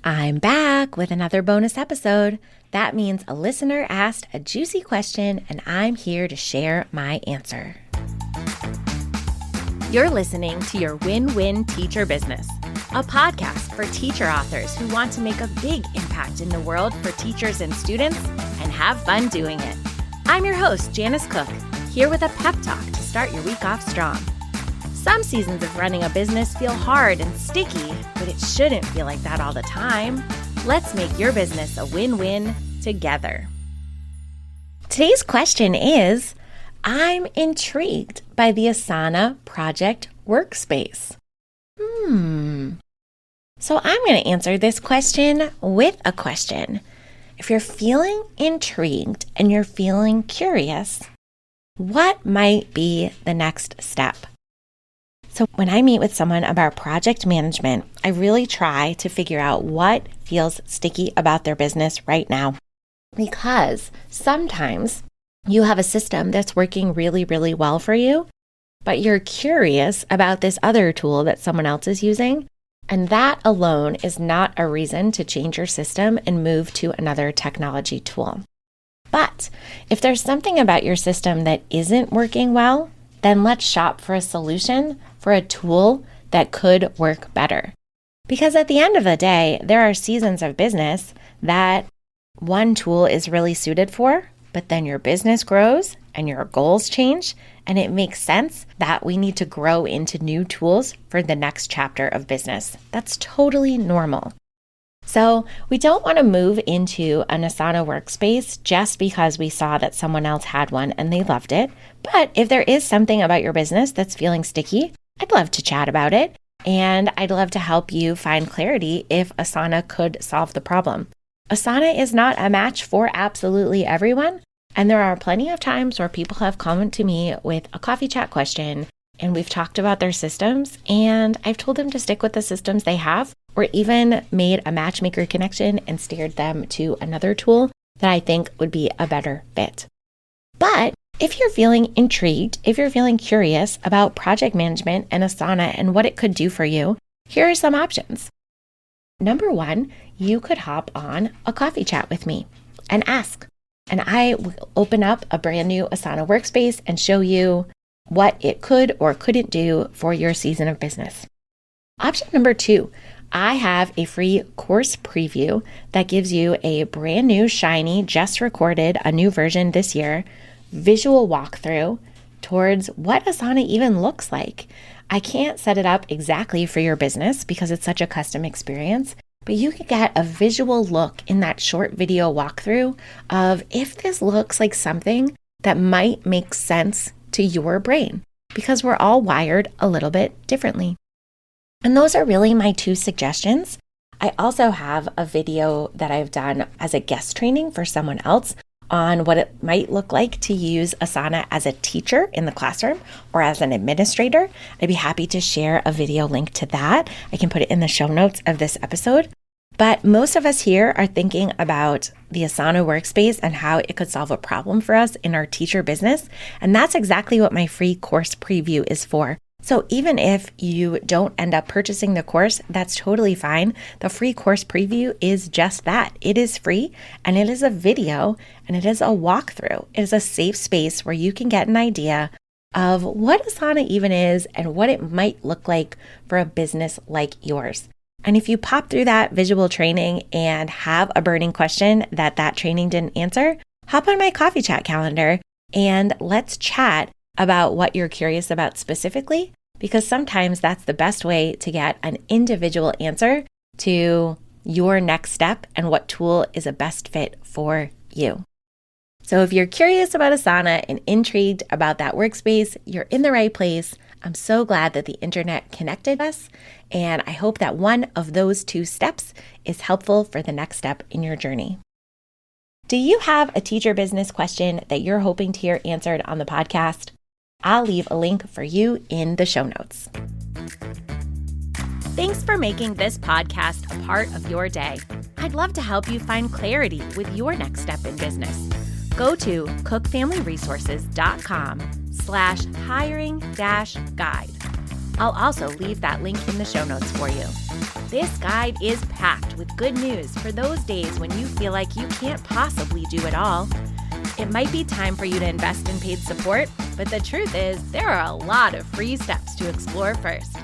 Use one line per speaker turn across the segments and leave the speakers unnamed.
I'm back with another bonus episode. That means a listener asked a juicy question, and I'm here to share my answer. You're listening to Your Win-Win Teacher Business, a podcast for teacher authors who want to make a big impact in the world for teachers and students and have fun doing it. I'm your host, Janice Cook, here with a pep talk to start your week off strong. Some seasons of running a business feel hard and sticky, but it shouldn't feel like that all the time. Let's make your business a win-win together. Today's question is, I'm intrigued by the Asana project workspace. So I'm going to answer this question with a question. If you're feeling intrigued and you're feeling curious, what might be the next step? So when I meet with someone about project management, I really try to figure out what feels sticky about their business right now. Because sometimes you have a system that's working really, really well for you, but you're curious about this other tool that someone else is using. And that alone is not a reason to change your system and move to another technology tool. But if there's something about your system that isn't working well, then let's shop for a solution for a tool that could work better. Because at the end of the day, there are seasons of business that one tool is really suited for, but then your business grows and your goals change, and it makes sense that we need to grow into new tools for the next chapter of business. That's totally normal. So we don't want to move into an Asana workspace just because we saw that someone else had one and they loved it. But if there is something about your business that's feeling sticky, I'd love to chat about it. And I'd love to help you find clarity if Asana could solve the problem. Asana is not a match for absolutely everyone. And there are plenty of times where people have come to me with a coffee chat question and we've talked about their systems and I've told them to stick with the systems they have, or even made a matchmaker connection and steered them to another tool that I think would be a better fit. But if you're feeling intrigued, if you're feeling curious about project management and Asana and what it could do for you, here are some options. Number one, you could hop on a coffee chat with me and ask. And I will open up a brand new Asana workspace and show you what it could or couldn't do for your season of business. Option number two, I have a free course preview that gives you a brand new, shiny, just recorded, a new version this year, visual walkthrough towards what Asana even looks like. I can't set it up exactly for your business because it's such a custom experience, but you can get a visual look in that short video walkthrough of if this looks like something that might make sense to your brain, because we're all wired a little bit differently. And those are really my two suggestions. I also have a video that I've done as a guest training for someone else on what it might look like to use Asana as a teacher in the classroom or as an administrator. I'd be happy to share a video link to that. I can put it in the show notes of this episode. But most of us here are thinking about the Asana workspace and how it could solve a problem for us in our teacher business. And that's exactly what my free course preview is for. So even if you don't end up purchasing the course, that's totally fine. The free course preview is just that. It is free and it is a video and it is a walkthrough. It is a safe space where you can get an idea of what Asana even is and what it might look like for a business like yours. And if you pop through that visual training and have a burning question that training didn't answer, hop on my coffee chat calendar and let's chat about what you're curious about specifically, because sometimes that's the best way to get an individual answer to your next step and what tool is a best fit for you. So if you're curious about Asana and intrigued about that workspace, you're in the right place. I'm so glad that the internet connected us, and I hope that one of those two steps is helpful for the next step in your journey. Do you have a teacher business question that you're hoping to hear answered on the podcast? I'll leave a link for you in the show notes. Thanks for making this podcast a part of your day. I'd love to help you find clarity with your next step in business. Go to cookfamilyresources.com/hiring-guide. I'll also leave that link in the show notes for you. This guide is packed with good news for those days when you feel like you can't possibly do it all. It might be time for you to invest in paid support, but the truth is there are a lot of free steps to explore first.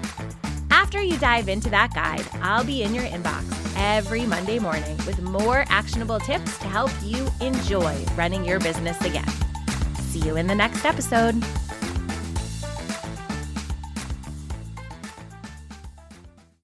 After you dive into that guide, I'll be in your inbox every Monday morning with more actionable tips to help you enjoy running your business again. See you in the next episode.